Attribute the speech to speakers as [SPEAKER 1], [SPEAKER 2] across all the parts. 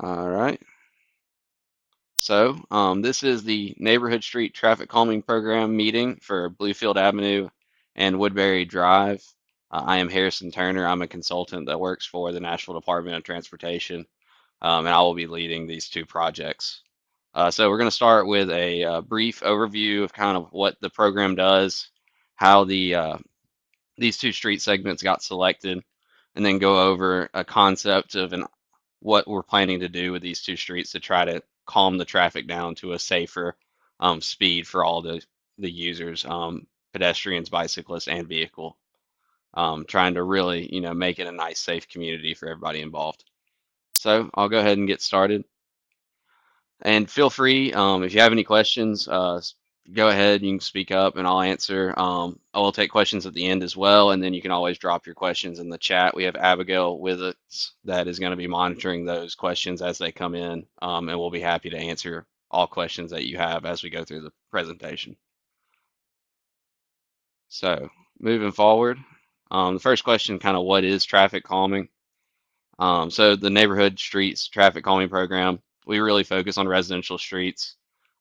[SPEAKER 1] All right. So, this is the Neighborhood Street Traffic Calming Program meeting for Bluefield Avenue and Woodberry Drive. I am Harrison Turner. I'm a consultant that works for the Nashville Department of Transportation, and I will be leading these two projects. So, we're going to start with a brief overview of kind of what the program does, how these two street segments got selected, and then go over a concept of what we're planning to do with these two streets to try to calm the traffic down to a safer speed for all the users, pedestrians, bicyclists, and vehicle. Trying to really, make it a nice, safe community for everybody involved. So I'll go ahead and get started. And feel free, if you have any questions, go ahead. You can speak up and I'll answer. I will take questions at the end as well, and then you can always drop your questions in the chat. We have Abigail with us that is going to be monitoring those questions as they come in, and we'll be happy to answer all questions that you have as we go through the presentation. So moving forward, the first question, kind of what is traffic calming? So the neighborhood streets traffic calming program, we really focus on residential streets.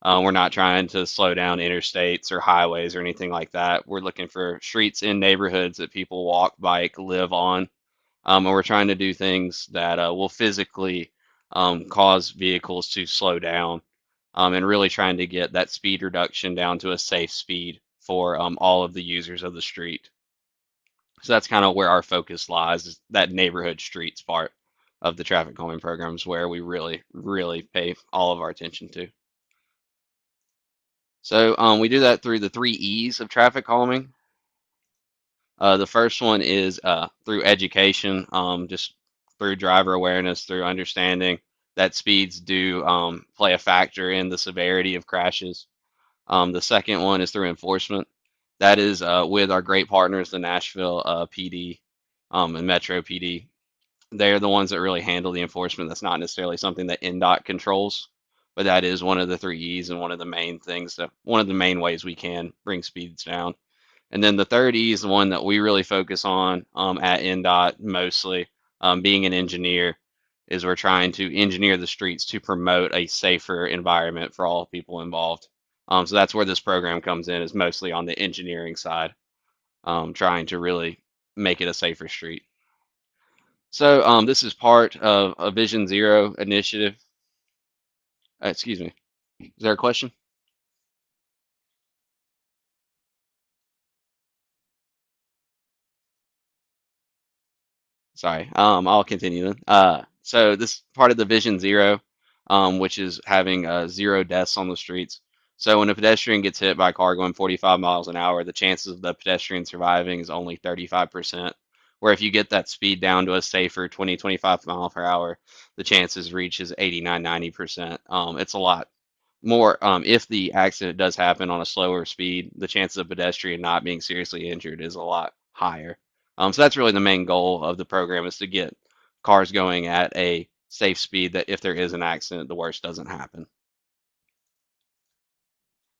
[SPEAKER 1] We're not trying to slow down interstates or highways or anything like that. We're looking for streets in neighborhoods that people walk, bike, live on. And we're trying to do things that will physically cause vehicles to slow down, and really trying to get that speed reduction down to a safe speed for all of the users of the street. So that's kind of where our focus lies, is that neighborhood streets part of the traffic calming programs where we really, really pay all of our attention to. So we do that through the 3 E's of traffic calming. The first one is through education, just through driver awareness, through understanding that speeds do play a factor in the severity of crashes. The second one is through enforcement. That is with our great partners, the Nashville PD and Metro PD. They're the ones that really handle the enforcement. That's not necessarily something that NDOT controls, but that is one of the 3 E's and one of the main things one of the main ways we can bring speeds down. And then the third E is the one that we really focus on at NDOT mostly. Being an engineer, is we're trying to engineer the streets to promote a safer environment for all people involved. So that's where this program comes in, is mostly on the engineering side, trying to really make it a safer street. So this is part of a Vision Zero initiative. Excuse me. Is there a question? Sorry. I'll continue then. So this part of the Vision Zero, which is having zero deaths on the streets. So when a pedestrian gets hit by a car going 45 miles an hour, the chances of the pedestrian surviving is only 35%. Where if you get that speed down to a safer 20, 25 mile per hour, the chances reaches 89, 90%. It's a lot more. If the accident does happen on a slower speed, the chances of pedestrian not being seriously injured is a lot higher. So that's really the main goal of the program, is to get cars going at a safe speed that if there is an accident, the worst doesn't happen.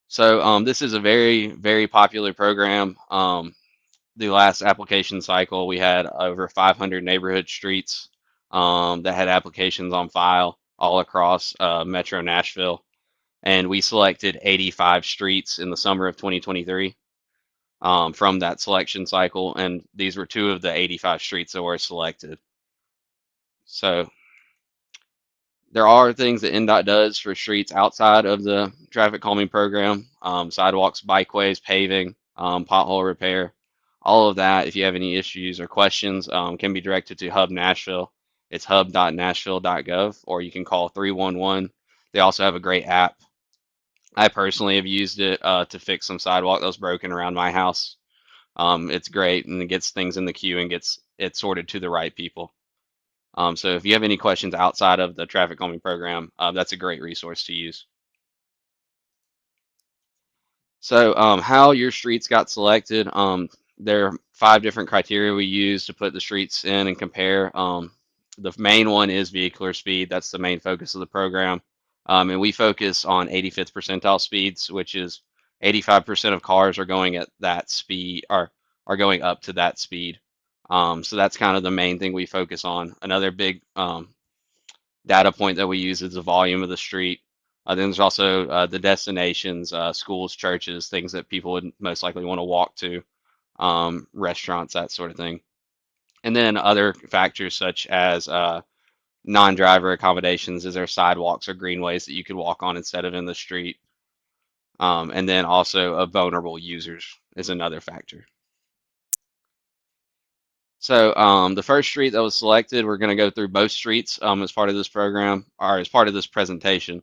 [SPEAKER 1] So this is a very, very popular program. The last application cycle, we had over 500 neighborhood streets that had applications on file all across Metro Nashville. And we selected 85 streets in the summer of 2023 from that selection cycle. And these were two of the 85 streets that were selected. So there are things that NDOT does for streets outside of the traffic calming program, sidewalks, bikeways, paving, pothole repair, all of that. If you have any issues or questions, can be directed to Hub Nashville. It's hub.nashville.gov, or you can call 311. They also have a great app. I personally have used it to fix some sidewalk that was broken around my house. It's great, and it gets things in the queue and gets it sorted to the right people. So if you have any questions outside of the traffic calming program, that's a great resource to use. So how your streets got selected, there are 5 different criteria we use to put the streets in and compare. The main one is vehicular speed. That's the main focus of the program. And we focus on 85th percentile speeds, which is 85% of cars are going at that speed, or are going up to that speed. So that's kind of the main thing we focus on. Another big data point that we use is the volume of the street. Then there's also the destinations, schools, churches, things that people would most likely want to walk to, restaurants, that sort of thing. And then other factors such as non-driver accommodations. Is there sidewalks or greenways that you could walk on instead of in the street? And then also vulnerable users is another factor. So the first street that was selected, we're going to go through both streets as part of this program, or as part of this presentation.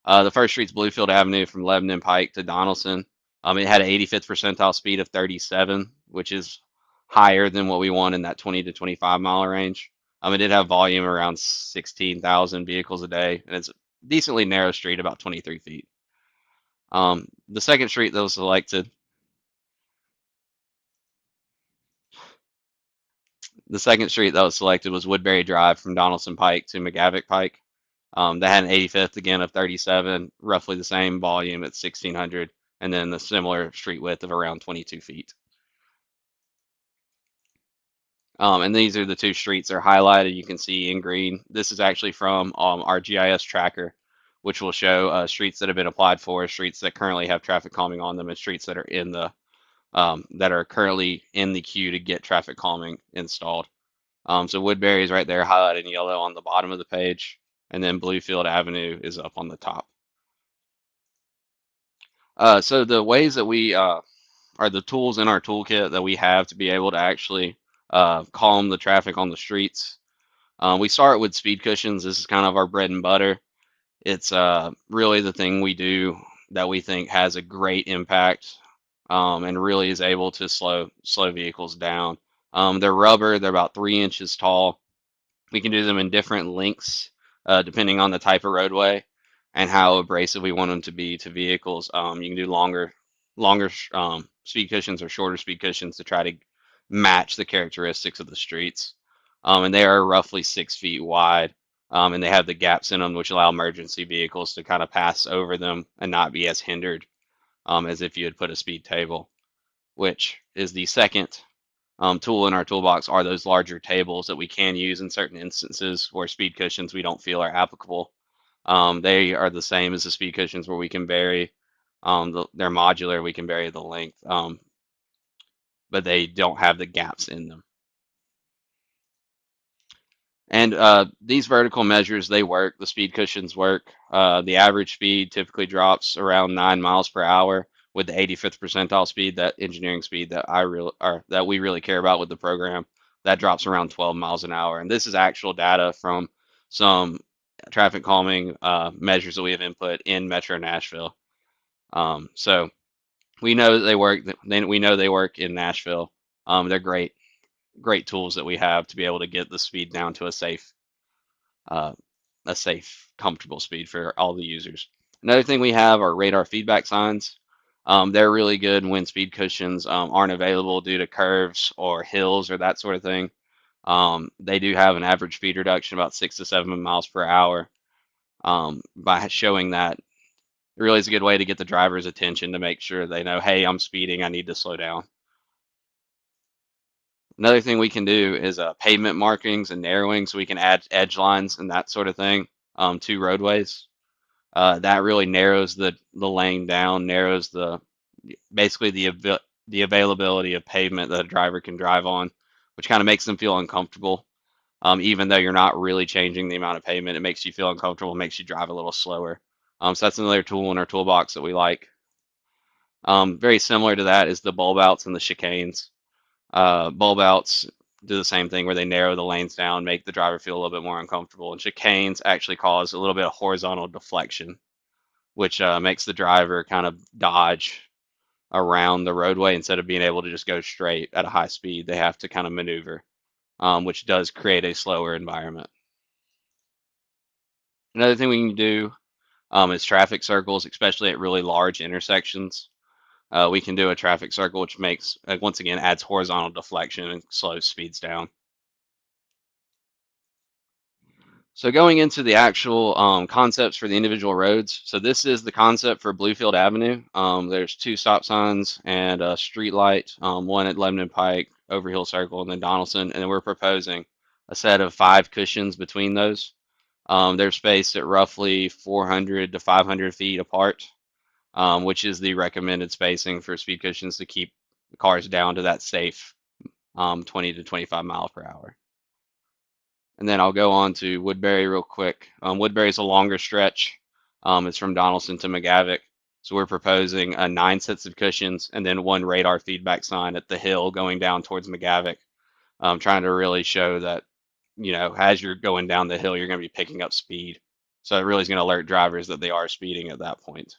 [SPEAKER 1] The first street's Bluefield Avenue from Lebanon Pike to Donaldson. It had an 85th percentile speed of 37, which is higher than what we want in that 20 to 25 mile range. It did have volume around 16,000 vehicles a day, and it's a decently narrow street, about 23 feet. The second street that was selected, was Woodberry Drive from Donaldson Pike to McGavick Pike. They had an 85th again of 37, roughly the same volume at 1,600, and then the similar street width of around 22 feet. And these are the two streets that are highlighted. You can see in green. This is actually from our GIS tracker, which will show streets that have been applied for, streets that currently have traffic calming on them, and streets that are in the that are currently in the queue to get traffic calming installed. So Woodbury is right there, highlighted in yellow on the bottom of the page, and then Bluefield Avenue is up on the top. So the ways that we are the tools in our toolkit that we have to be able to actually calm the traffic on the streets. We start with speed cushions. This is kind of our bread and butter. It's really the thing we do that we think has a great impact and really is able to slow vehicles down. They're rubber. They're about 3 inches tall. We can do them in different lengths depending on the type of roadway and how abrasive we want them to be to vehicles. You can do longer speed cushions or shorter speed cushions to try to match the characteristics of the streets. And they are roughly 6 feet wide. And they have the gaps in them which allow emergency vehicles to kind of pass over them and not be as hindered as if you had put a speed table, which is the second tool in our toolbox. Are those larger tables that we can use in certain instances where speed cushions we don't feel are applicable. They are the same as the speed cushions where we can vary. They're modular. We can vary the length, but they don't have the gaps in them. And these vertical measures, they work. The speed cushions work. The average speed typically drops around 9 miles per hour with the 85th percentile speed, that engineering speed that that we really care about with the program. That drops around 12 miles an hour. And this is actual data from some traffic calming measures that we have input in Metro Nashville. So we know that they work. We know they work in Nashville. They're great tools that we have to be able to get the speed down to uh, a safe, comfortable speed for all the users. Another thing we have are radar feedback signs. They're really good when speed cushions aren't available due to curves or hills or that sort of thing. They do have an average speed reduction about 6 to 7 miles per hour. By showing that, it really is a good way to get the driver's attention to make sure they know, hey, I'm speeding, I need to slow down. Another thing we can do is pavement markings and narrowing, so we can add edge lines and that sort of thing to roadways. That really narrows the lane down, narrows basically the availability of pavement that a driver can drive on, which kind of makes them feel uncomfortable. Even though you're not really changing the amount of pavement, it makes you feel uncomfortable, makes you drive a little slower. So that's another tool in our toolbox that we like. Very similar to that is the bulb outs and the chicanes. Bulb outs do the same thing where they narrow the lanes down, make the driver feel a little bit more uncomfortable. And chicanes actually cause a little bit of horizontal deflection, which makes the driver kind of dodge around the roadway instead of being able to just go straight at a high speed. They have to kind of maneuver, which does create a slower environment. Another thing we can do is traffic circles, especially at really large intersections. We can do a traffic circle, which makes, once again, adds horizontal deflection and slows speeds down. So going into the actual concepts for the individual roads. So this is the concept for Bluefield Avenue. There's 2 stop signs and a street light, one at Lebanon Pike, Overhill Circle, and then Donaldson. And then we're proposing a set of 5 cushions between those. They're spaced at roughly 400 to 500 feet apart, which is the recommended spacing for speed cushions to keep cars down to that safe 20 to 25 mile per hour. And then I'll go on to Woodberry real quick. Woodberry is a longer stretch. It's from Donaldson to McGavick. So we're proposing 9 sets of cushions and then one radar feedback sign at the hill going down towards McGavick, trying to really show that, as you're going down the hill, you're going to be picking up speed. So it really is going to alert drivers that they are speeding at that point.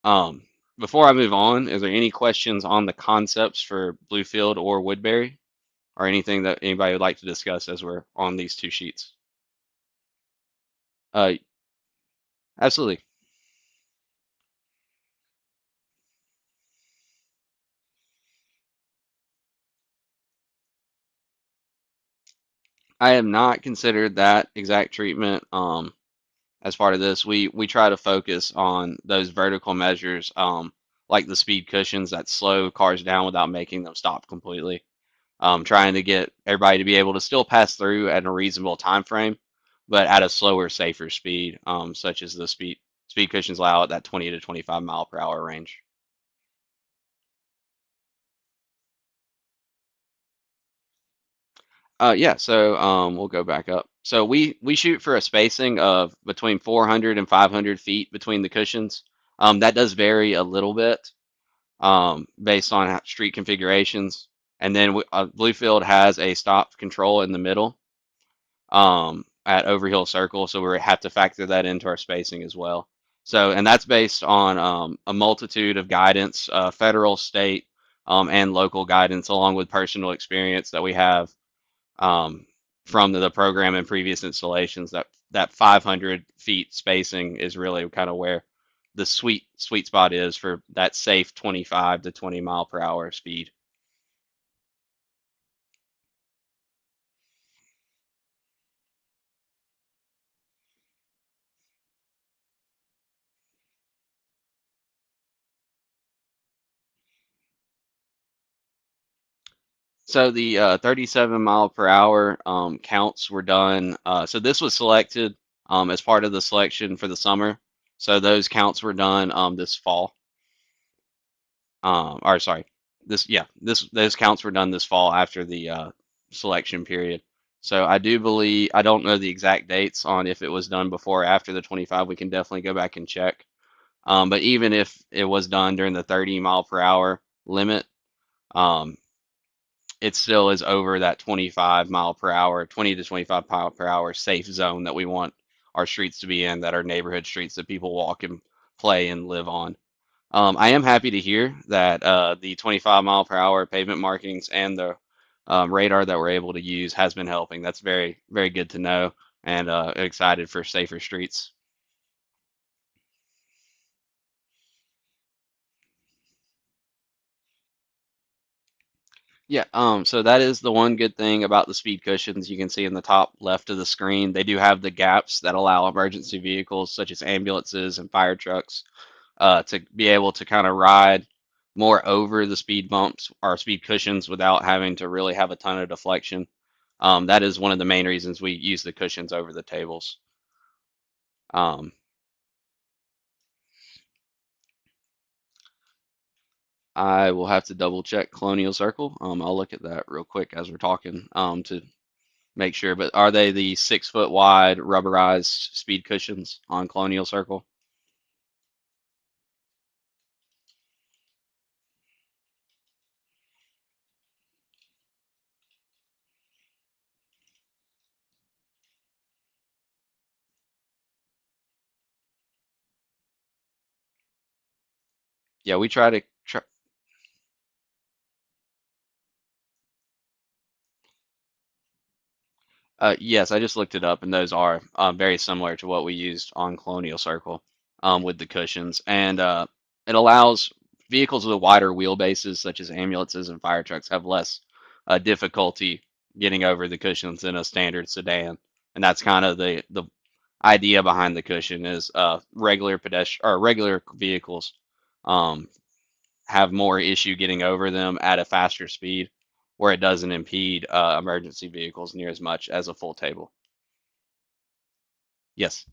[SPEAKER 1] Um, Before I move on, is there any questions on the concepts for Bluefield or Woodberry, or anything that anybody would like to discuss as we're on these two sheets? Uh, Absolutely. I have not considered that exact treatment as part of this. We try to focus on those vertical measures, like the speed cushions that slow cars down without making them stop completely. Trying to get everybody to be able to still pass through at a reasonable time frame, but at a slower, safer speed, such as the speed cushions allow at that 20 to 25 mile per hour range. Yeah, so we'll go back up. So we shoot for a spacing of between 400 and 500 feet between the cushions. That does vary a little bit based on street configurations. And then Bluefield has a stop control in the middle at Overhill Circle, so we have to factor that into our spacing as well. So, and that's based on a multitude of guidance, federal, state, and local guidance, along with personal experience that we have um, from the program and previous installations. That 500 feet spacing is really kind of where the sweet spot is for that safe 25 to 20 mile per hour speed. So the 37 mile per hour counts were done. So this was selected as part of the selection for the summer. So those counts were done this fall. Or sorry, this those counts were done this fall after the selection period. So I do believe I don't know the exact dates on if it was done before or after the 25. We can definitely go back and check. But even if it was done during the 30 mile per hour limit, um, it still is over that 25 mile per hour, 20 to 25 mile per hour safe zone that we want our streets to be in, that are neighborhood streets that people walk and play and live on. I am happy to hear that the 25 mile per hour pavement markings and the radar that we're able to use has been helping. That's very, very good to know, and excited for safer streets. Yeah, so that is the one good thing about the speed cushions. You can see in the top left of the screen, they do have the gaps that allow emergency vehicles such as ambulances and fire trucks to be able to kind of ride more over the speed bumps or speed cushions without having to really have a ton of deflection. That is one of the main reasons we use the cushions over the tables. Um, I will have to double check Colonial Circle. I'll look at that real quick as we're talking to make sure. But are they the 6 foot wide rubberized speed cushions on Colonial Circle? Yeah, we try to. Yes, I just looked it up, and those are very similar to what we used on Colonial Circle with the cushions. And it allows vehicles with wider wheelbases, such as ambulances and fire trucks, have less difficulty getting over the cushions than a standard sedan. And that's kind of the idea behind the cushion is regular pedestrian or regular vehicles um, have more issue getting over them at a faster speed, where it doesn't impede emergency vehicles near as much as a full table. Yes,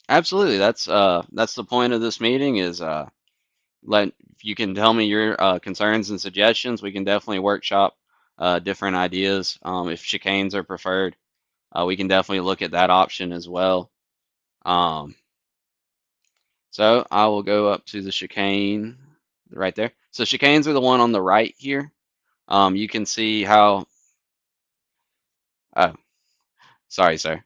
[SPEAKER 1] absolutely. That's the point of this meeting is let if you can tell me your concerns and suggestions, we can definitely workshop different ideas. If chicanes are preferred, we can definitely look at that option as well. Um, so I will go up to the chicane right there. So chicanes are the one on the right here. You can see how. Oh, sorry, sir.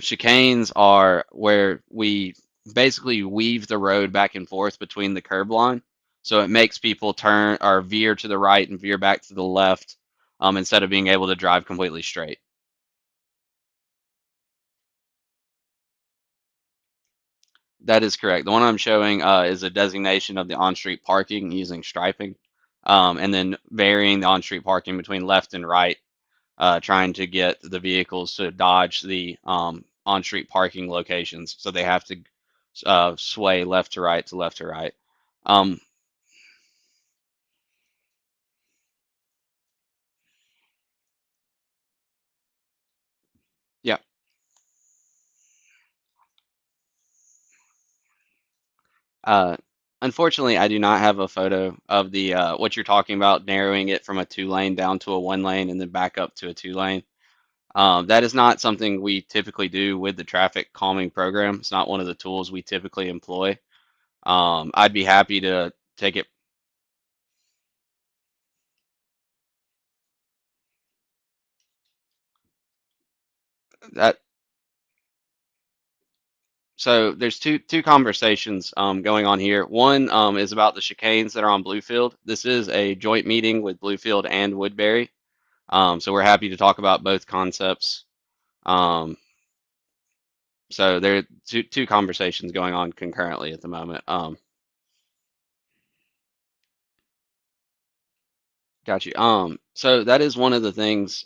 [SPEAKER 1] Chicanes are where we basically weave the road back and forth between the curb line. So it makes people turn or veer to the right and veer back to the left instead of being able to drive completely straight. That is correct. The one I'm showing is a designation of the on-street parking using striping, and then varying the on-street parking between left and right, trying to get the vehicles to dodge the on-street parking locations. So they have to sway left to right to left to right. Um, yeah. Uh, Unfortunately, I do not have a photo of the what you're talking about, narrowing it from a two lane down to a one lane and then back up to a two lane. That is not something we typically do with the traffic calming program. It's not one of the tools we typically employ. I'd be happy to take it. That So there's two conversations going on here. One is about the chicanes that are on Bluefield. This is a joint meeting with Bluefield and Woodberry. So we're happy to talk about both concepts. Um, so there are two conversations going on concurrently at the moment. Got you. So that is one of the things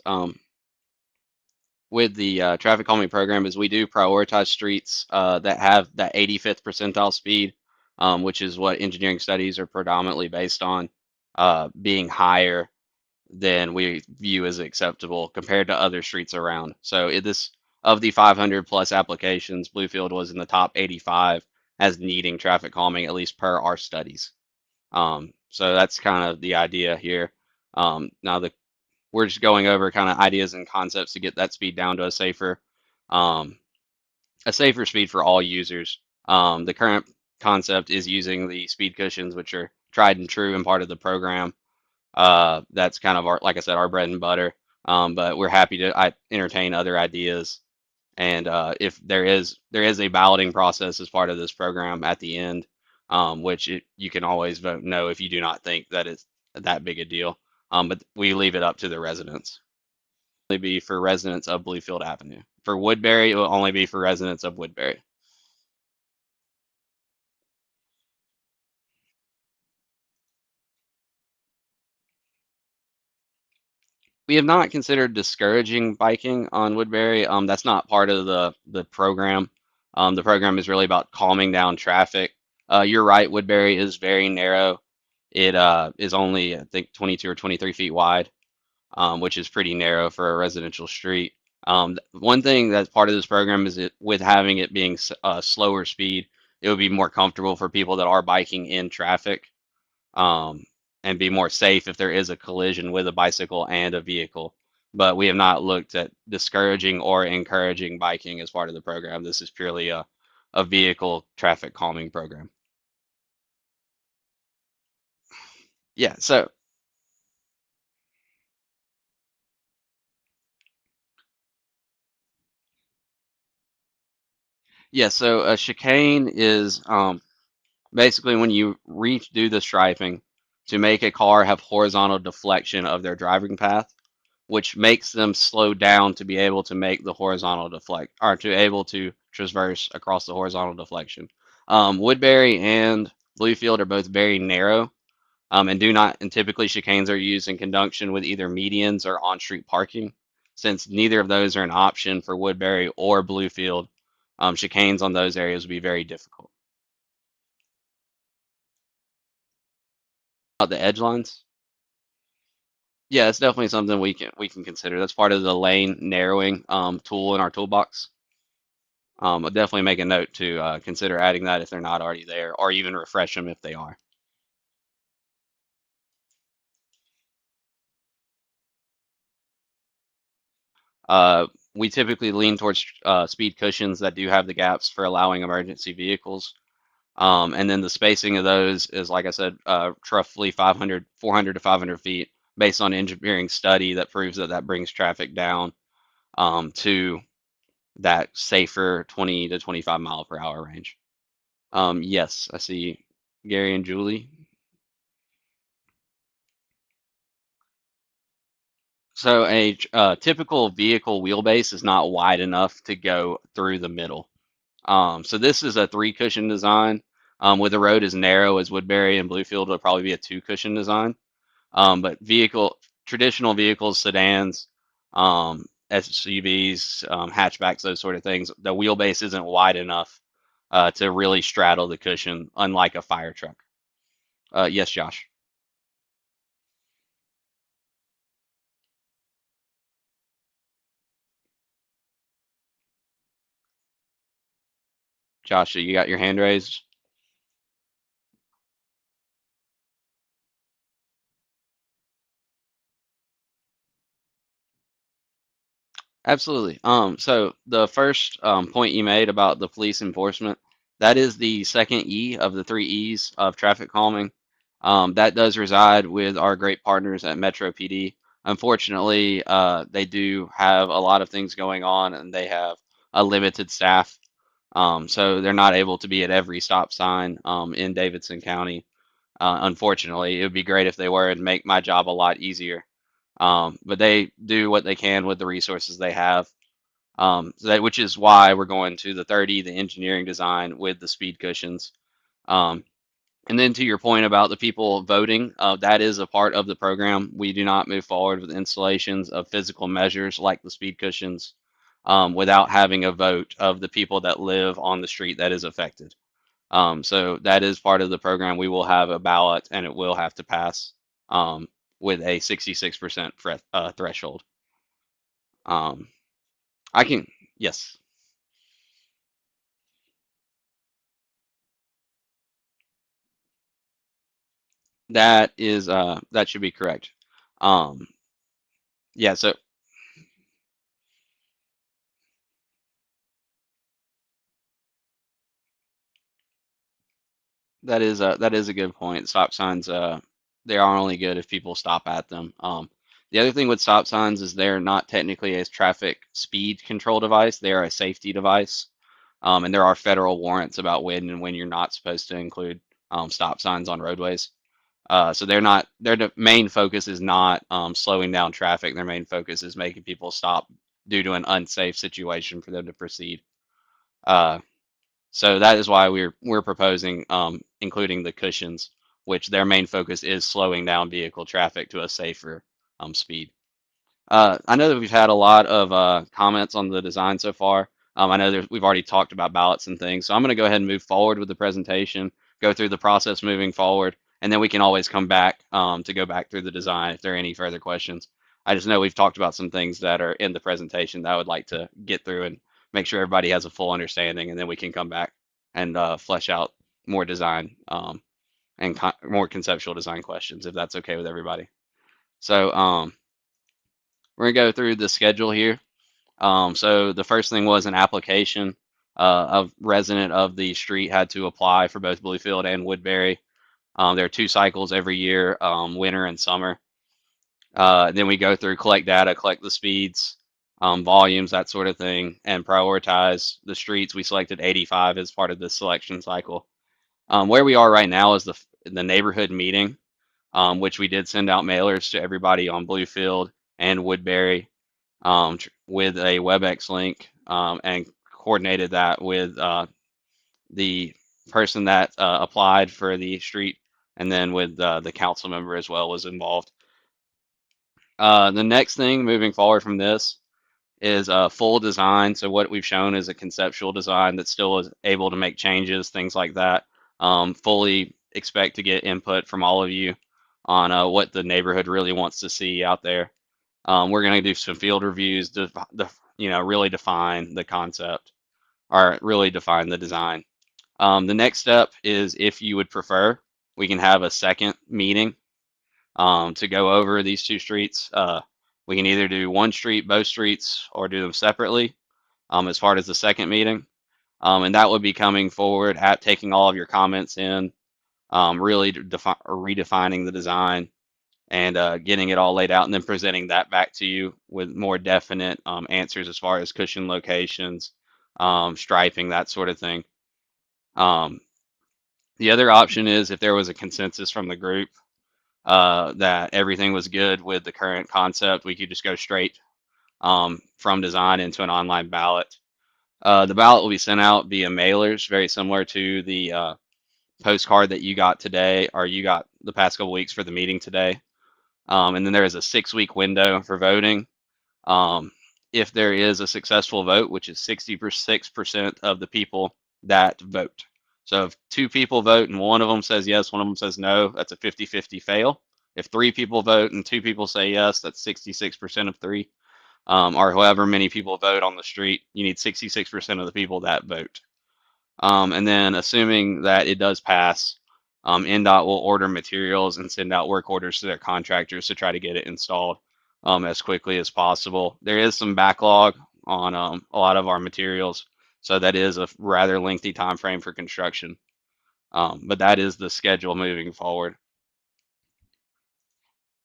[SPEAKER 1] with the traffic calming program is we do prioritize streets that have that 85th percentile speed, which is what engineering studies are predominantly based on, being higher than we view as acceptable compared to other streets around. So this of the 500 plus applications, Bluefield was in the top 85 as needing traffic calming, at least per our studies. So that's kind of the idea here. Now we're just going over kind of ideas and concepts to get that speed down to um, a safer speed for all users. The current concept is using the speed cushions, which are tried and true and part of the program. That's kind of our, like I said, our bread and butter. But we're happy to entertain other ideas. And if there is a balloting process as part of this program at the end, you can always vote no if you do not think that it's that big a deal. But we leave it up to the residents. Only be for residents of Bluefield Avenue. For Woodberry, it will only be for residents of Woodberry. We have not considered discouraging biking on Woodberry. That's not part of the program. The program is really about calming down traffic. You're right, Woodberry is very narrow. It is only, I think, 22 or 23 feet wide, which is pretty narrow for a residential street. One thing that's part of this program is with having it being slower speed, it would be more comfortable for people that are biking in traffic, um, and be more safe if there is a collision with a bicycle and a vehicle. But we have not looked at discouraging or encouraging biking as part of the program. This is purely a vehicle traffic calming program. Yeah, so so a chicane is basically when you redo the striping to make a car have horizontal deflection of their driving path, which makes them slow down to be able to make the horizontal deflect or to able to traverse across the horizontal deflection. Woodbury and Bluefield are both very narrow, and do not, and typically chicanes are used in conjunction with either medians or on-street parking. Since neither of those are an option for Woodbury or Bluefield, chicanes on those areas would be very difficult. The edge lines. Yeah, it's definitely something we can consider. That's part of the lane narrowing tool in our toolbox. I'll definitely make a note to consider adding that if they're not already there, or even refresh them if they are. Uh, we typically lean towards speed cushions that do have the gaps for allowing emergency vehicles. And then the spacing of those is, like I said, roughly 400 to 500 feet, based on engineering study that proves that that brings traffic down to that safer 20 to 25 mile per hour range. Yes, I see Gary and Julie. So a typical vehicle wheelbase is not wide enough to go through the middle. So this is a three cushion design. With the road as narrow as Woodbury and Bluefield, it'll probably be a two cushion design. But traditional vehicles, sedans, SUVs, hatchbacks, those sort of things, the wheelbase isn't wide enough to really straddle the cushion, unlike a fire truck. Yes, Josh. Josh, you got your hand raised? Absolutely. So the first point you made about the police enforcement, that is the second E of the three E's of traffic calming. That does reside with our great partners at Metro PD. Unfortunately, they do have a lot of things going on and they have a limited staff. So they're not able to be at every stop sign in Davidson County. Unfortunately, it would be great if they were and make my job a lot easier. But they do what they can with the resources they have. Which is why we're going to the 30, the engineering design with the speed cushions. Um, and then to your point about the people voting, that is a part of the program. We do not move forward with installations of physical measures like the speed cushions without having a vote of the people that live on the street that is affected. So that is part of the program. We will have a ballot and it will have to pass um, with a 66% threshold. Um, I can, yes, that should be correct. Um, yeah, so that is a good point. Stop signs, they are only good if people stop at them. The other thing with stop signs is they're not technically a traffic speed control device. They are a safety device. And there are federal warrants about when you're not supposed to include stop signs on roadways. So they're not, their main focus is not slowing down traffic. Their main focus is making people stop due to an unsafe situation for them to proceed. Uh, so that is why we're proposing including the cushions, which their main focus is slowing down vehicle traffic to a safer speed. I know that we've had a lot of comments on the design so far. I know we've already talked about ballots and things, so I'm going to go ahead and move forward with the presentation, go through the process moving forward, and then we can always come back to go back through the design if there are any further questions. I just know we've talked about some things that are in the presentation that I would like to get through and make sure everybody has a full understanding, and then we can come back and flesh out more design and more conceptual design questions if that's okay with everybody. So we're gonna go through the schedule here. So the first thing was an application. A resident of the street had to apply for both Bluefield and Woodbury. There are two cycles every year, winter and summer. Then we go through, collect data, collect the speeds, volumes, that sort of thing, and prioritize the streets. We selected 85 as part of this selection cycle. Where we are right now is the neighborhood meeting, which we did send out mailers to everybody on Bluefield and Woodbury with a WebEx link and coordinated that with the person that applied for the street, and then with the council member as well was involved. The next thing moving forward from this is a full design. So what we've shown is a conceptual design that still is able to make changes, things like that. Fully expect to get input from all of you on what the neighborhood really wants to see out there. We're going to do some field reviews to, really define the concept or really define the design. The next step is, if you would prefer, we can have a second meeting to go over these two streets. We can either do one street, both streets, or do them separately as part of the second meeting. And that would be coming forward at taking all of your comments in, really redefining the design and getting it all laid out, and then presenting that back to you with more definite answers as far as cushion locations, striping, that sort of thing. Um, the other option is, if there was a consensus from the group that everything was good with the current concept, we could just go straight from design into an online ballot. The ballot will be sent out via mailers, very similar to the postcard that you got today, or you got the past couple weeks for the meeting today. And then there is a 6-week window for voting. If there is a successful vote, which is 66% of the people that vote. So if 2 people vote and one of them says yes, one of them says no, that's a 50-50 fail. If 3 people vote and 2 people say yes, that's 66% of 3. Or however many people vote on the street, you need 66% of the people that vote. And then, assuming that it does pass, NDOT will order materials and send out work orders to their contractors to try to get it installed as quickly as possible. There is some backlog on a lot of our materials, so that is a rather lengthy time frame for construction. But that is the schedule moving forward.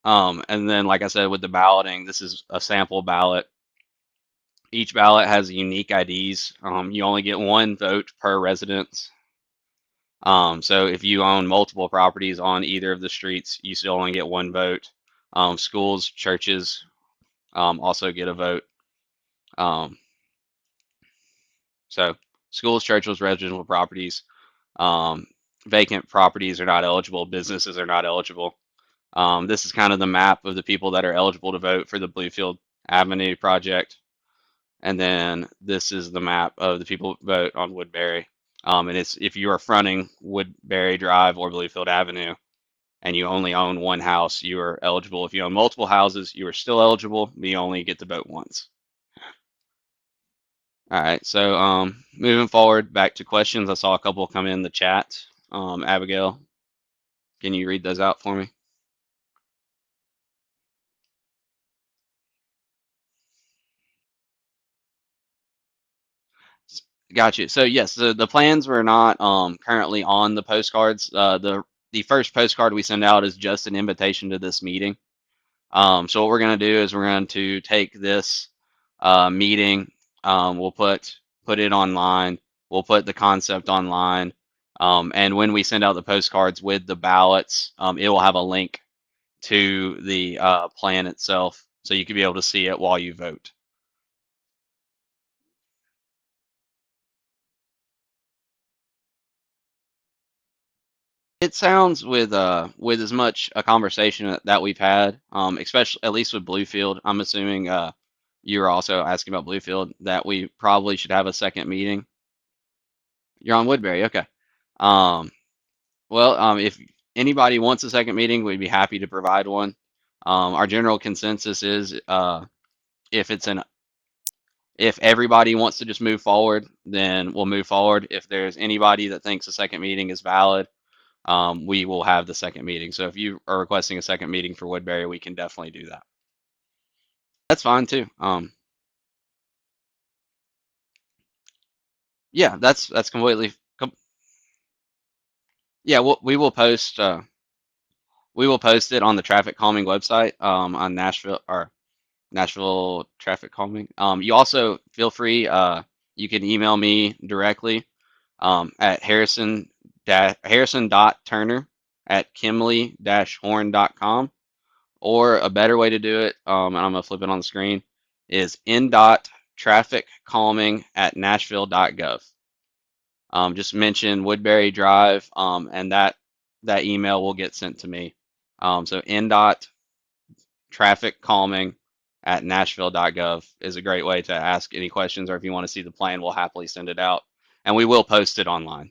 [SPEAKER 1] And then, like I said, with the balloting, this is a sample ballot. Each ballot has unique IDs. You only get 1 vote per residence. So if you own multiple properties on either of the streets, you still only get 1 vote. Schools, churches also get a vote. So schools, churches, residential properties, vacant properties are not eligible. Businesses are not eligible. This is kind of the map of the people that are eligible to vote for the Bluefield Avenue project. And then this is the map of the people who vote on Woodberry. And it's, if you are fronting Woodberry Drive or Bluefield Avenue and you only own 1 house, you are eligible. If you own multiple houses, you are still eligible, but you only get to vote once. All right, so moving forward, back to questions. I saw a couple come in the chat. Abigail, can you read those out for me? Gotcha. So yes, the plans were not currently on the postcards. The first postcard we send out is just an invitation to this meeting. So what we're going to do is we're going to take this meeting. We'll put it online. We'll put the concept online. And when we send out the postcards with the ballots, it will have a link to the plan itself, so you can be able to see it while you vote. It sounds, with as much a conversation that we've had, especially at least with Bluefield. I'm assuming you were also asking about Bluefield, that we probably should have a second meeting. You're on Woodbury, okay. Um, well, if anybody wants a second meeting, we'd be happy to provide one. Our general consensus is, if it's an if everybody wants to just move forward, then we'll move forward. If there's anybody that thinks a second meeting is valid, we will have the second meeting. So if you are requesting a second meeting for Woodbury, we can definitely do that. That's fine too. Yeah, that's completely. Yeah, we will post it on the Traffic Calming website, on Nashville, or Nashville Traffic Calming. You also feel free. You can email me directly at harrison.turner@kimley-horn.com. Or a better way to do it, and I'm gonna flip it on the screen, is NDOT TrafficCalming.Nashville.gov. Just mention Woodbury Drive, and that email will get sent to me. So NDOT TrafficCalming.Nashville.gov is a great way to ask any questions, or if you want to see the plan, we'll happily send it out, and we will post it online.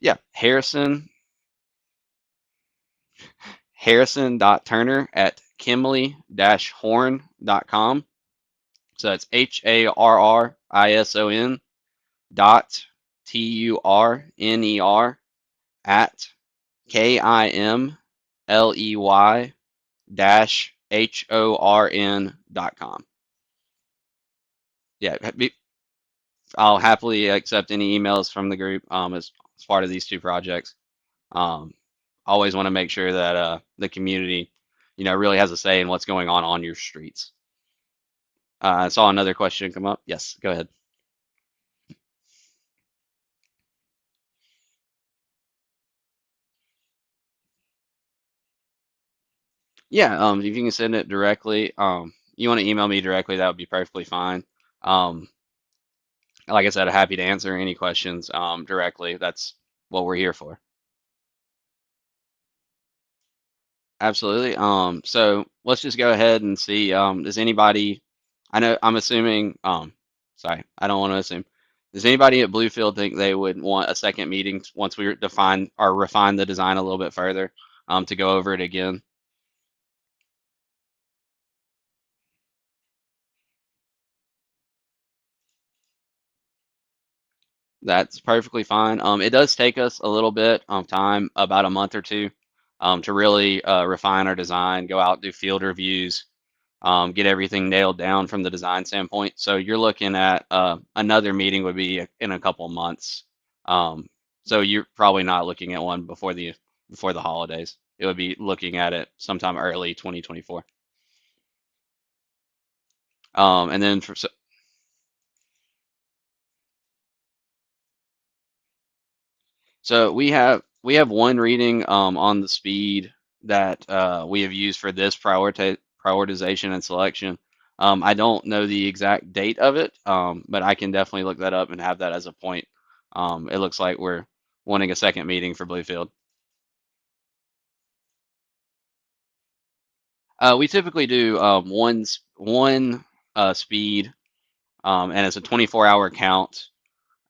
[SPEAKER 1] Yeah, Harrison.Turner at Kimley-Horn.com. So that's HARRISON dot TURNER at KIMLEY dash HORN.com. Yeah, I'll happily accept any emails from the group as part of these two projects. Um, always want to make sure that the community, really has a say in what's going on your streets. I saw another question come up. Yes, go ahead. Yeah, if you can send it directly, you want to email me directly, that would be perfectly fine. Um, like I said, I'm happy to answer any questions directly. That's what we're here for. Absolutely. So let's just go ahead and see. Does anybody, I know, I'm assuming, sorry, I don't want to assume. Does anybody at Bluefield think they would want a second meeting once we define or refine the design a little bit further, to go over it again? That's perfectly fine. It does take us a little bit of time, about a month or two, to really refine our design, go out, do field reviews, get everything nailed down from the design standpoint. So you're looking at another meeting would be in a couple months. Um, so you're probably not looking at one before the holidays. It would be looking at it sometime early 2024. And then so we have one reading on the speed that we have used for this prioritization and selection. I don't know the exact date of it, but I can definitely look that up and have that as a point. It looks like we're wanting a second meeting for Bluefield. We typically do one speed, and it's a 24-hour count.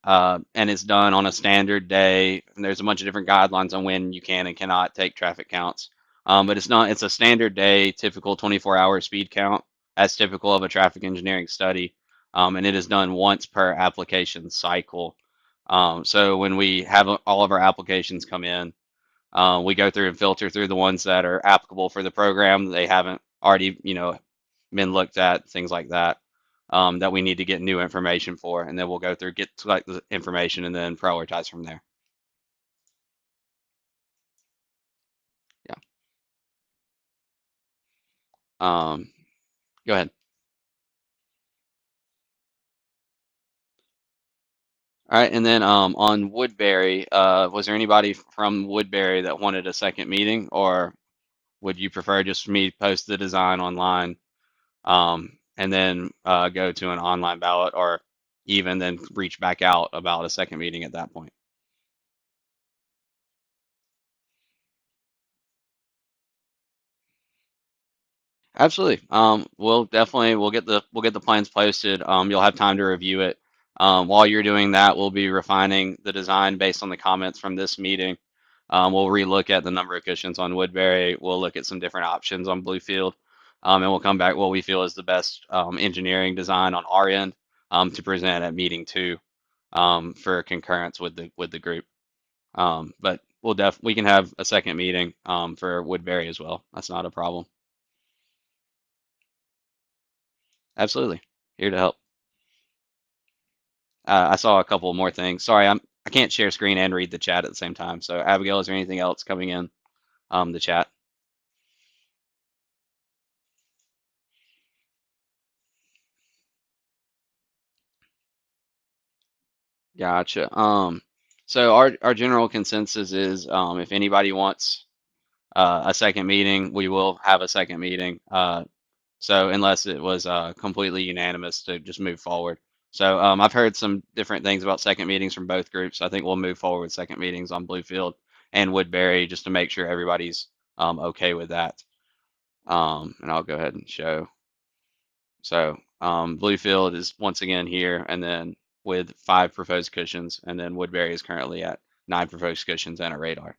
[SPEAKER 1] And it's done on a standard day. And there's a bunch of different guidelines on when you can and cannot take traffic counts. But it's a standard day, typical 24-hour speed count, as typical of a traffic engineering study. And it is done once per application cycle. So when we have all of our applications come in, we go through and filter through the ones that are applicable for the program. They haven't already, been looked at, things like that, that we need to get new information for, and then we'll go through, get to like the information, and then prioritize from there. Yeah. Um, Go ahead. All right, and then on Woodberry, was there anybody from Woodberry that wanted a second meeting, or would you prefer just for me to post the design online, and then go to an online ballot, or even then reach back out about a second meeting at that point? Absolutely. We'll get the plans posted. You'll have time to review it. While you're doing that, we'll be refining the design based on the comments from this meeting. We'll relook at the number of cushions on Woodbury. We'll look at some different options on Bluefield, and we'll come back what we feel is the best engineering design on our end, to present at meeting two, for concurrence with the group. But we can have a second meeting for Woodbury as well. That's not a problem. Absolutely. Here to help. I saw a couple more things. Sorry, I can't share screen and read the chat at the same time. So Abigail, is there anything else coming in the chat? Gotcha. So our general consensus is, if anybody wants a second meeting, we will have a second meeting. So unless it was completely unanimous to just move forward. So I've heard some different things about second meetings from both groups. I think we'll move forward with second meetings on Bluefield and Woodbury just to make sure everybody's okay with that. And I'll go ahead and show. So Bluefield is once again here, and then with 5 proposed cushions, and then Woodbury is currently at 9 proposed cushions, and a radar.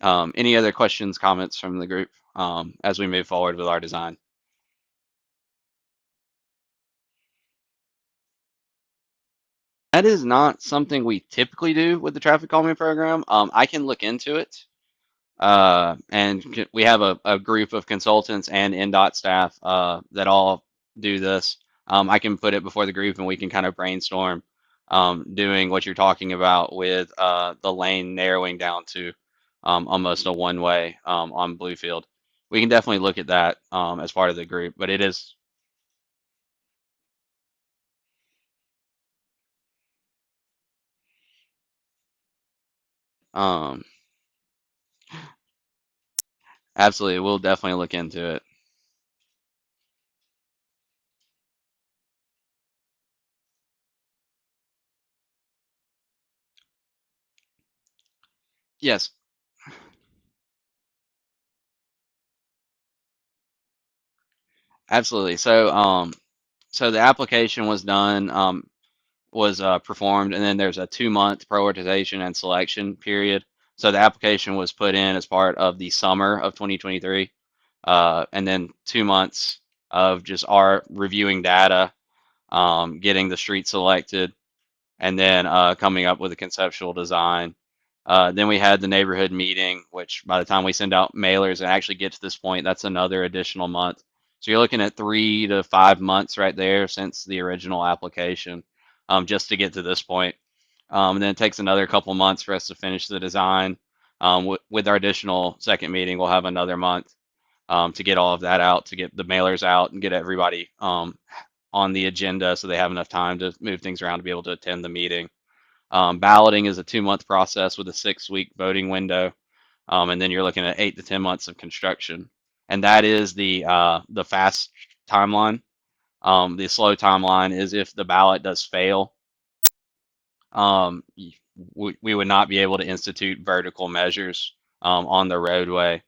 [SPEAKER 1] Any other questions, comments from the group as we move forward with our design? That is not something we typically do with the traffic calming program. I can look into it. And we have a group of consultants and NDOT staff that all do this. I can put it before the group and we can kind of brainstorm doing what you're talking about with the lane narrowing down to almost a one-way on Bluefield. We can definitely look at that as part of the group, but it is um, absolutely, we'll definitely look into it. Yes, absolutely. So the application was done. Was performed, and then there's a 2 month prioritization and selection period. So the application was put in as part of the summer of 2023, and then 2 months of just our reviewing data, getting the street selected, and then coming up with a conceptual design. Then we had the neighborhood meeting, which by the time we send out mailers and actually get to this point, that's another additional month. So you're looking at 3 to 5 months right there since the original application, just to get to this point. And then it takes another couple months for us to finish the design. With our additional second meeting, we'll have another month to get all of that out, to get the mailers out and get everybody on the agenda so they have enough time to move things around to be able to attend the meeting. Balloting is a 2 month process with a 6 week voting window, and then you're looking at 8 to 10 months of construction, and that is the fast timeline. The slow timeline is if the ballot does fail, um, we would not be able to institute vertical measures on the roadway,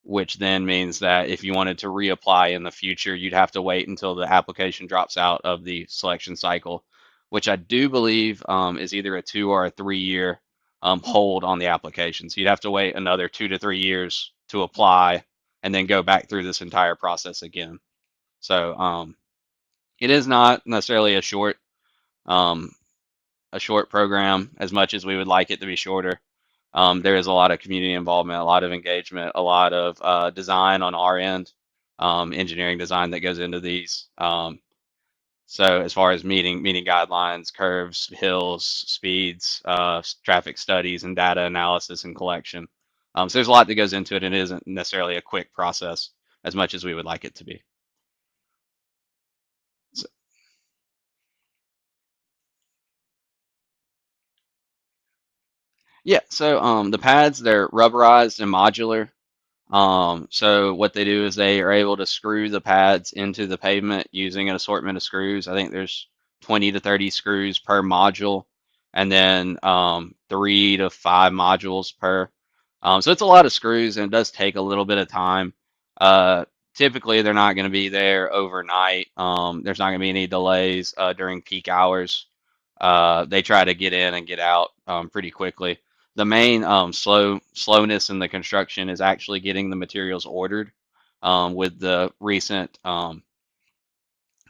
[SPEAKER 1] which then means that if you wanted to reapply in the future, you'd have to wait until the application drops out of the selection cycle, which I do believe is either a 2 or a 3 year hold on the application. So you'd have to wait another 2 to 3 years to apply and then go back through this entire process again. So it is not necessarily um, a short program as much as we would like it to be shorter. There is a lot of community involvement, a lot of engagement, a lot of design on our end, engineering design that goes into these. So as far as meeting guidelines, curves, hills, speeds, traffic studies, and data analysis and collection. So there's a lot that goes into it, and it isn't necessarily a quick process as much as we would like it to be. So, yeah. So the pads, they're rubberized and modular. So what they do is they are able to screw the pads into the pavement using an assortment of screws. I think there's 20 to 30 screws per module, and then 3 to 5 modules per. So it's a lot of screws, and it does take a little bit of time. Uh, Typically, they're not going to be there overnight. There's not going to be any delays during peak hours. They try to get in and get out pretty quickly. The main slowness in the construction is actually getting the materials ordered. With the recent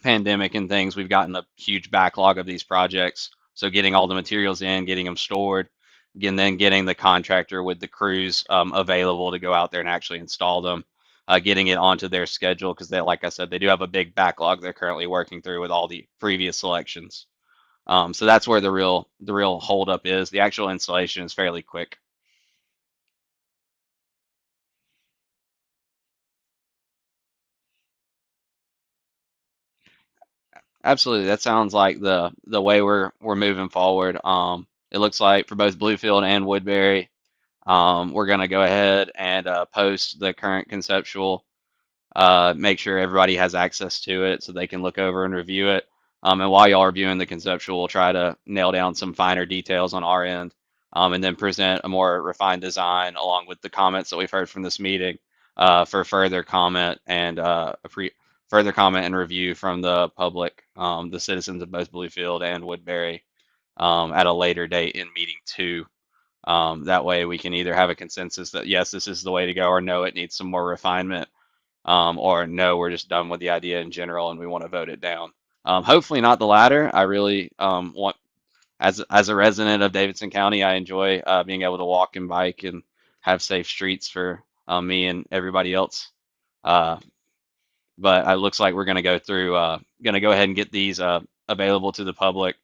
[SPEAKER 1] pandemic and things, we've gotten a huge backlog of these projects. So getting all the materials in, getting them stored, and then getting the contractor with the crews available to go out there and actually install them, getting it onto their schedule because they, like I said, they do have a big backlog they're currently working through with all the previous selections. So that's where the real holdup is. The actual installation is fairly quick. Absolutely, that sounds like the way we're moving forward. It looks like for both Bluefield and Woodberry, we're going to go ahead and post the current conceptual, make sure everybody has access to it so they can look over and review it. And while y'all are reviewing the conceptual, we'll try to nail down some finer details on our end, and then present a more refined design along with the comments that we've heard from this meeting for further comment and review from the public, the citizens of both Bluefield and Woodbury. at a later date in meeting two. That way we can either have a consensus that yes, this is the way to go, or no, it needs some more refinement, or no, we're just done with the idea in general and we want to vote it down. Hopefully not the latter. I really want, as a resident of Davidson County, I enjoy being able to walk and bike and have safe streets for me and everybody else. Uh, but it looks like we're going to go through, going to go ahead and get these available to the public,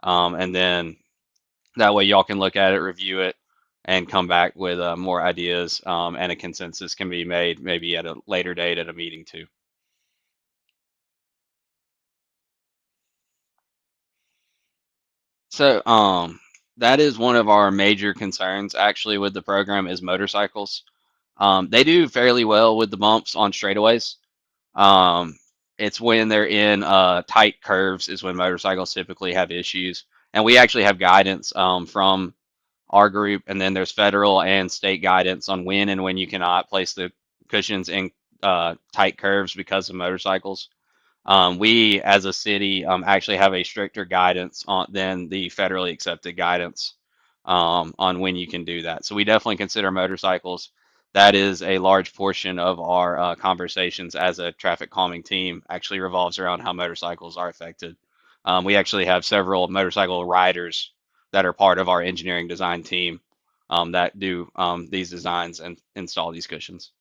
[SPEAKER 1] and then that way y'all can look at it, review it, and come back with more ideas, and a consensus can be made maybe at a later date at a meeting too. So that is one of our major concerns actually with the program is motorcycles. They do fairly well with the bumps on straightaways. Um, it's when they're in tight curves is when motorcycles typically have issues. And we actually have guidance from our group, and then there's federal and state guidance on when you cannot place the cushions in tight curves because of motorcycles. We, as a city, actually have a stricter guidance than the federally accepted guidance on when you can do that. So we definitely consider motorcycles. That is a large portion of our conversations as a traffic calming team. Actually, revolves around how motorcycles are affected. We actually have several motorcycle riders that are part of our engineering design team that do these designs and install these cushions.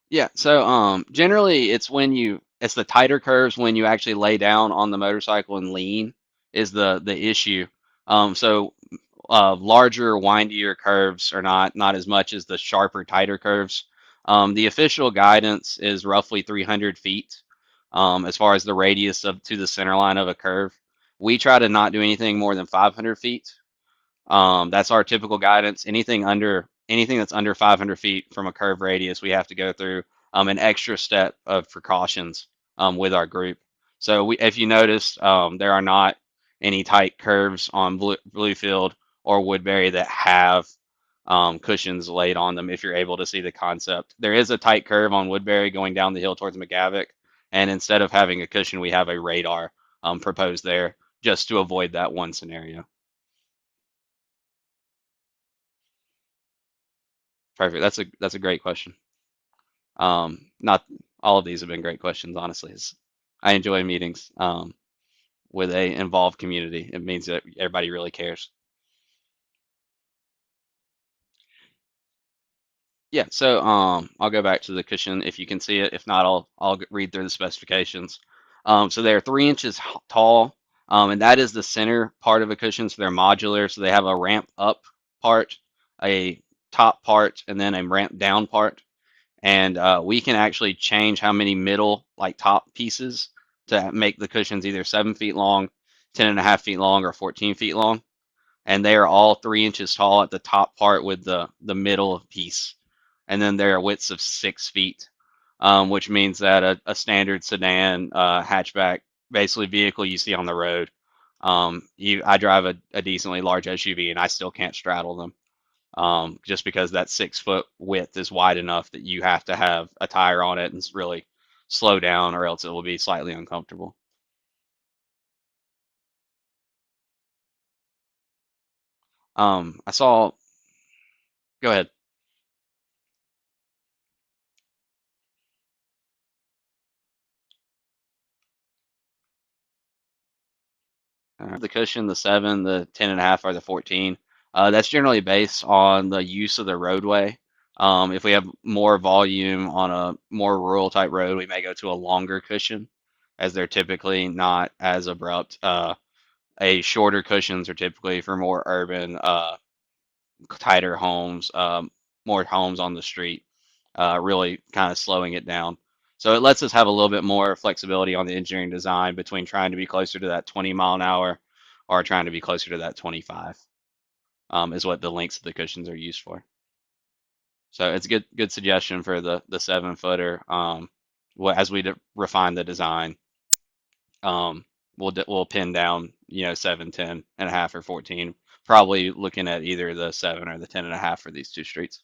[SPEAKER 1] Yeah, so generally it's the tighter curves when you actually lay down on the motorcycle and lean is the issue. So larger, windier curves are not as much as the sharper, tighter curves. The official guidance is roughly 300 feet as far as the radius of to the center line of a curve. We try to not do anything more than 500 feet. That's our typical guidance. Anything that's under 500 feet from a curve radius, we have to go through an extra step of precautions with our group. So if you notice, there are not any tight curves on Bluefield or Woodberry that have cushions laid on them. If you're able to see the concept, there is a tight curve on Woodberry going down the hill towards McGavick, and instead of having a cushion, we have a radar proposed there just to avoid that one scenario. Perfect. That's a great question. Not all of these have been great questions, honestly. I enjoy meetings with a involved community. It means that everybody really cares. Yeah. So I'll go back to the cushion if you can see it. If not, I'll read through the specifications. So they're 3 inches tall, and that is the center part of a cushion. So they're modular. So they have a ramp up part, a top part, and then a ramp down part. And we can actually change how many middle like top pieces to make the cushions either 7 feet long, 10.5 feet long, or 14 feet long. And they are all 3 inches tall at the top part with the middle piece. And then there are widths of 6 feet, which means that a standard sedan hatchback, basically vehicle you see on the road, I drive a decently large SUV and I still can't straddle them, just because that 6 foot width is wide enough that you have to have a tire on it and really slow down, or else it will be slightly uncomfortable. I saw. Go ahead. The cushion, the 7, the 10.5, or the 14. That's generally based on the use of the roadway. If we have more volume on a more rural type road, we may go to a longer cushion, as they're typically not as abrupt. A shorter cushions are typically for more urban, tighter homes, more homes on the street, really kind of slowing it down. So it lets us have a little bit more flexibility on the engineering design between trying to be closer to that 20 mile an hour or trying to be closer to that 25, is what the lengths of the cushions are used for. So it's a good suggestion for the 7 footer. As we refine the design, we'll pin down 7, 10.5, or 14. Probably looking at either the 7 or the 10.5 for these two streets.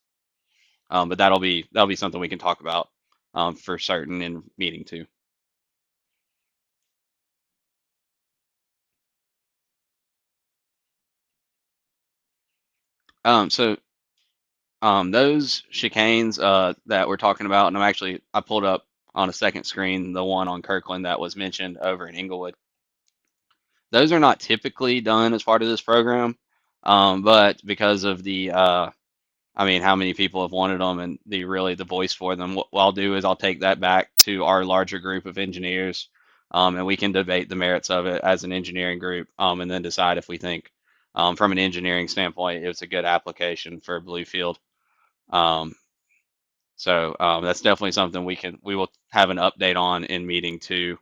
[SPEAKER 1] But that'll be something we can talk about for certain in meeting two. So those chicanes that we're talking about, and I pulled up on a second screen the one on Kirkland that was mentioned over in Inglewood. Those are not typically done as part of this program, but because of I mean, how many people have wanted them and the voice for them. What I'll do is I'll take that back to our larger group of engineers, and we can debate the merits of it as an engineering group, and then decide if we think, from an engineering standpoint, it's a good application for Bluefield. Um, that's definitely something we will have an update on in meeting two,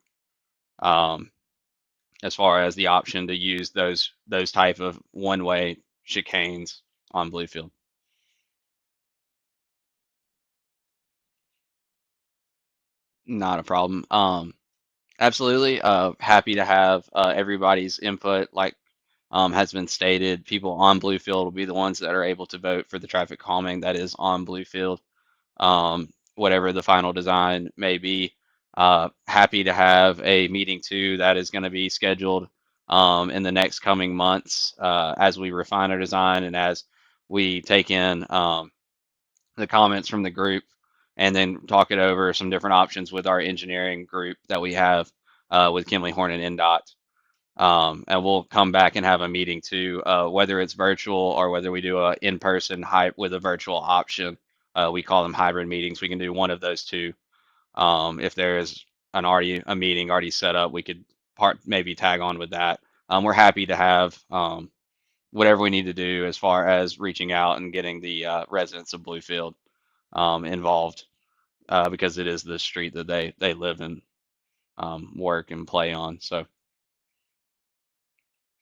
[SPEAKER 1] um, as far as the option to use those type of one-way chicanes on Bluefield. Not a problem. Absolutely. Happy to have everybody's input. Like has been stated, people on Bluefield will be the ones that are able to vote for the traffic calming that is on Bluefield. Whatever the final design may be. Happy to have a meeting too that is going to be scheduled in the next coming months as we refine our design and as we take in the comments from the group and then talk it over some different options with our engineering group that we have with Kimley Horn and NDOT. And we'll come back and have a meeting too, whether it's virtual or whether we do a in-person hype with a virtual option. We call them hybrid meetings. We can do one of those two. If there is a meeting already set up, we could maybe tag on with that. We're happy to have whatever we need to do as far as reaching out and getting the residents of Bluefield involved because it is the street that they live and work and play on. So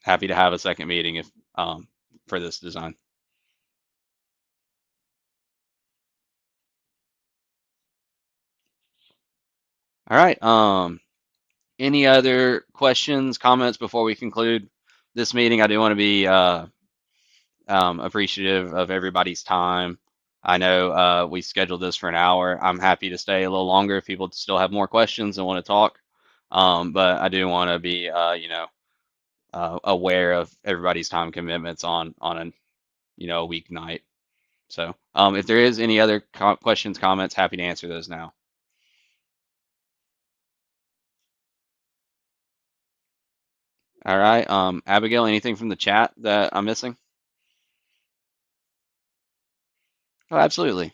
[SPEAKER 1] happy to have a second meeting if for this design. All right. Any other questions, comments before we conclude this meeting? I do want to be appreciative of everybody's time. I know we scheduled this for an hour. I'm happy to stay a little longer if people still have more questions and want to talk. But I do want to be, aware of everybody's time commitments on a a weeknight. So if there is any other questions, comments, happy to answer those now. All right. Abigail, anything from the chat that I'm missing? Oh, absolutely.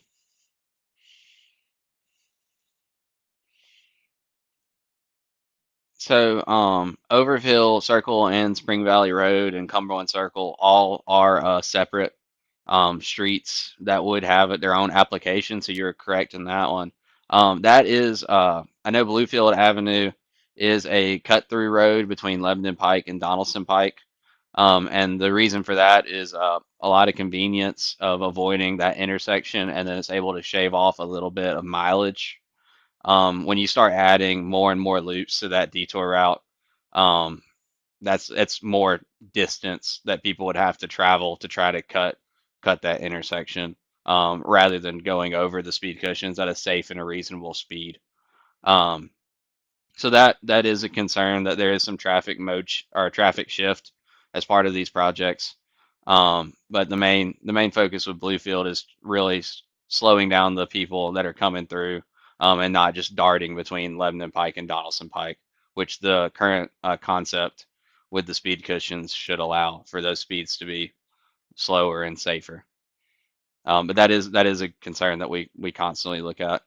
[SPEAKER 1] So, Overhill Circle and Spring Valley Road and Cumberland Circle all are separate streets that would have their own application. So you're correct in that one. That is, I know Bluefield Avenue is a cut-through road between Lebanon Pike and Donaldson Pike. And the reason for that is a lot of convenience of avoiding that intersection, and then it's able to shave off a little bit of mileage. When you start adding more and more loops to that detour route, um, it's more distance that people would have to travel to try to cut that intersection, rather than going over the speed cushions at a safe and a reasonable speed. Um, so that is a concern that there is some traffic or traffic shift as part of these projects. But the main focus with Bluefield is really slowing down the people that are coming through, and not just darting between Lebanon Pike and Donaldson Pike, which the current concept with the speed cushions should allow for those speeds to be slower and safer. But that is a concern that we constantly look at.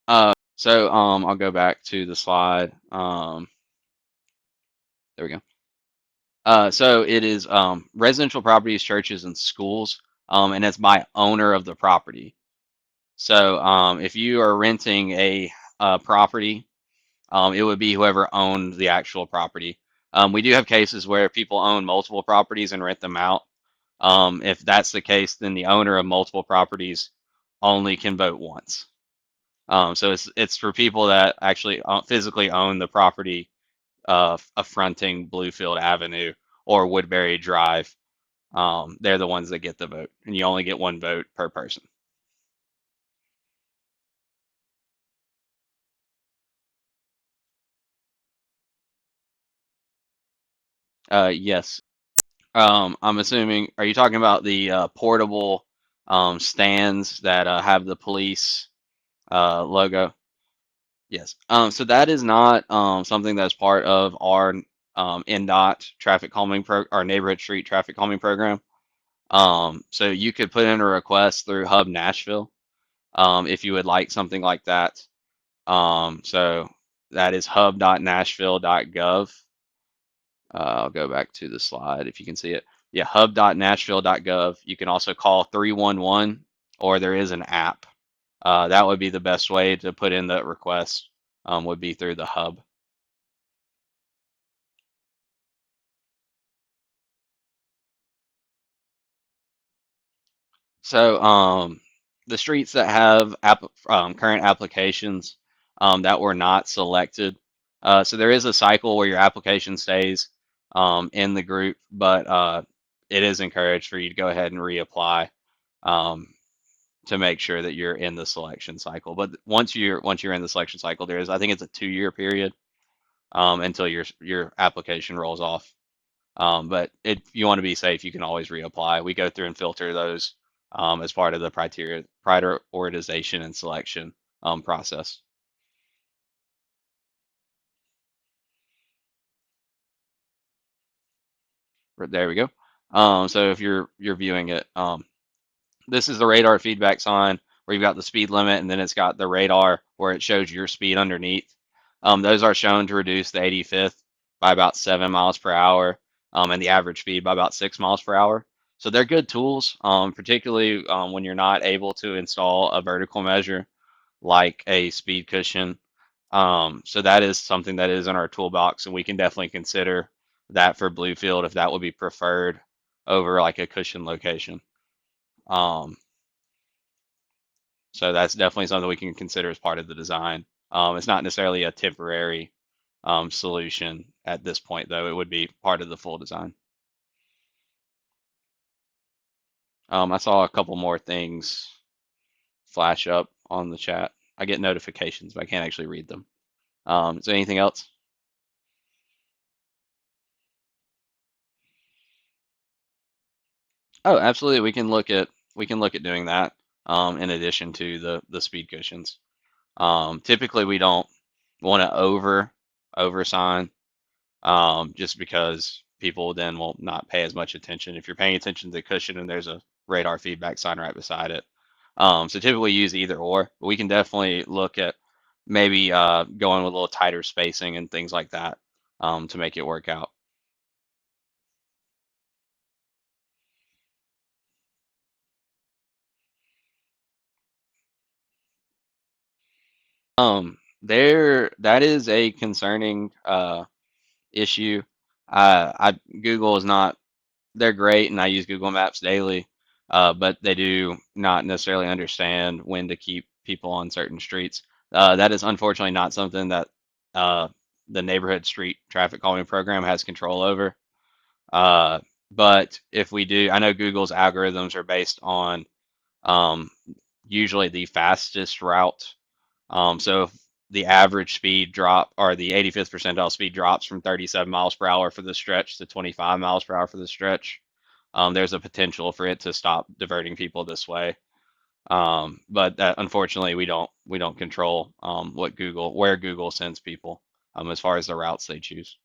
[SPEAKER 1] I'll go back to the slide. There we go. So it is residential properties, churches, and schools, and it's by owner of the property. So if you are renting a property, it would be whoever owned the actual property. We do have cases where people own multiple properties and rent them out. If that's the case, then the owner of multiple properties only can vote once. So it's for people that actually physically own the property affronting Bluefield Avenue or Woodberry Drive. They're the ones that get the vote, and you only get one vote per person. Yes. I'm assuming, are you talking about the portable stands that have the police logo? Yes. So that is not something that's part of our NDOT traffic calming our neighborhood street traffic calming program. So you could put in a request through Hub Nashville if you would like something like that. So that is hub.nashville.gov. I'll go back to the slide if you can see it. Yeah, hub.nashville.gov. You can also call 311 or there is an app. That would be the best way to put in the request, would be through the hub. So the streets that have current applications that were not selected. So there is a cycle where your application stays in the group, but it is encouraged for you to go ahead and reapply. Um, to make sure that you're in the selection cycle. But once you're in the selection cycle, there is, I think it's a 2-year period until your application rolls off. But if you want to be safe, you can always reapply. We go through and filter those as part of the prioritization and selection process. But there we go. So if you're viewing it, this is the radar feedback sign where you've got the speed limit, and then it's got the radar where it shows your speed underneath. Those are shown to reduce the 85th by about 7 miles per hour, and the average speed by about 6 miles per hour. So they're good tools, particularly when you're not able to install a vertical measure like a speed cushion. So that is something that is in our toolbox, and we can definitely consider that for Bluefield if that would be preferred over like a cushion location. Um, so that's definitely something we can consider as part of the design. It's not necessarily a temporary solution at this point, though. It would be part of the full design. I saw a couple more things flash up on the chat. I get notifications, but I can't actually read them. Is there anything else? Oh, absolutely. We can look at doing that in addition to the speed cushions. Typically, we don't want to over sign just because people then will not pay as much attention. If you're paying attention to the cushion and there's a radar feedback sign right beside it. So typically use either or. But we can definitely look at maybe going with a little tighter spacing and things like that to make it work out. There that is a concerning issue. Google is not, they're great, and I use Google Maps daily, but they do not necessarily understand when to keep people on certain streets. That is unfortunately not something that uh, the neighborhood street traffic calming program has control over. Uh, but if we do, I know Google's algorithms are based on um, usually the fastest route. So if the average speed drop or the 85th percentile speed drops from 37 miles per hour for the stretch to 25 miles per hour for the stretch, there's a potential for it to stop diverting people this way. But that, unfortunately, we don't control where Google sends people as far as the routes they choose.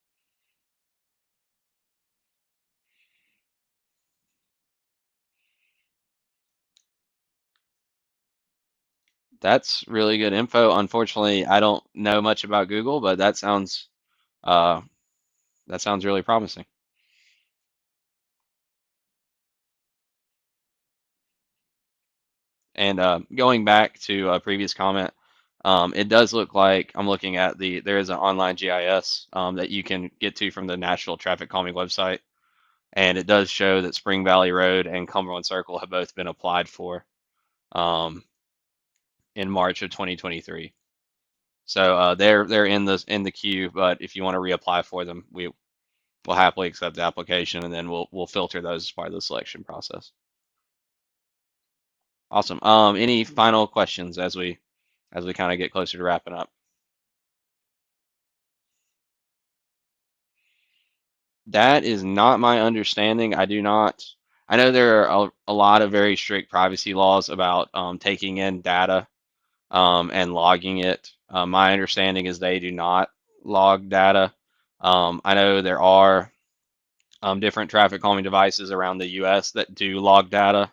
[SPEAKER 1] That's really good info. Unfortunately, I don't know much about Google, but uh, that sounds really promising. And going back to a previous comment, it does look like I'm looking at there is an online GIS that you can get to from the National Traffic Calming website, and it does show that Spring Valley Road and Cumberland Circle have both been applied for um, in March of 2023. So they're in the queue, but if you want to reapply for them, we will happily accept the application, and then we'll filter those as part of the selection process. Awesome. Any final questions as we kind of get closer to wrapping up? That is not my understanding. I do not. I know there are a lot of very strict privacy laws about taking in data and logging it. My understanding is they do not log data. I know there are different traffic calming devices around the U.S. that do log data,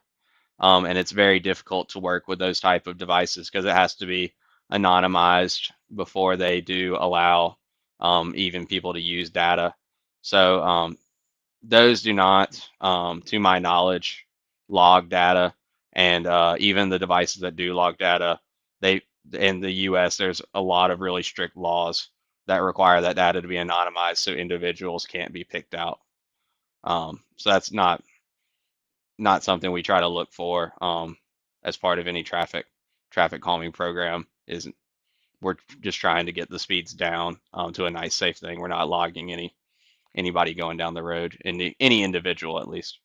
[SPEAKER 1] and it's very difficult to work with those type of devices because it has to be anonymized before they do allow even people to use data. So those do not, to my knowledge, log data, and even the devices that do log data, they in the U.S. there's a lot of really strict laws that require that data to be anonymized so individuals can't be picked out. So that's not something we try to look for as part of any traffic calming program. Is we're just trying to get the speeds down to a nice safe thing. We're not logging anybody going down the road, any individual at least.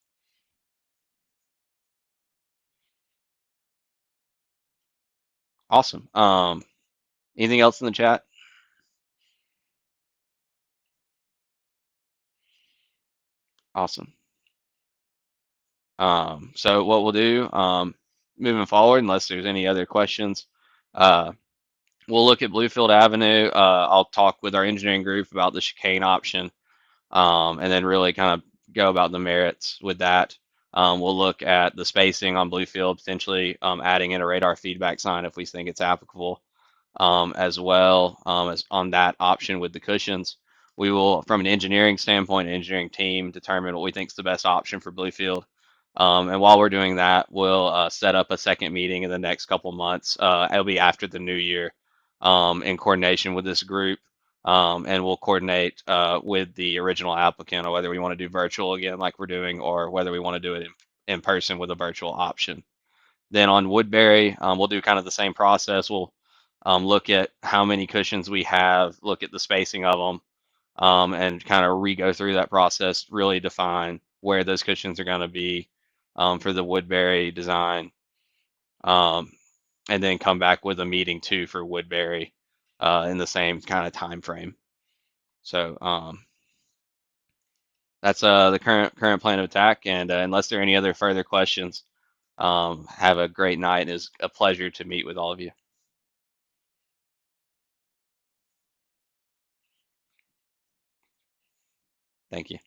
[SPEAKER 1] Awesome. Anything else in the chat? Awesome. So what we'll do moving forward, unless there's any other questions, uh, we'll look at Bluefield Avenue. I'll talk with our engineering group about the chicane option, and then really kind of go about the merits with that. We'll look at the spacing on Bluefield, potentially adding in a radar feedback sign if we think it's applicable, as well as on that option with the cushions. We will, from an engineering standpoint, engineering team, determine what we think is the best option for Bluefield. And while we're doing that, we'll set up a second meeting in the next couple months. It'll be after the new year, in coordination with this group, and we'll coordinate with the original applicant on whether we want to do virtual again, like we're doing, or whether we want to do it in person with a virtual option. Then on Woodberry, we'll do kind of the same process. We'll look at how many cushions we have, look at the spacing of them, and kind of re-go through that process, really define where those cushions are going to be for the Woodberry design, um, and then come back with a meeting too for Woodberry in the same kind of time frame. So that's the current plan of attack. And unless there are any other further questions, have a great night. It's a pleasure to meet with all of you. Thank you.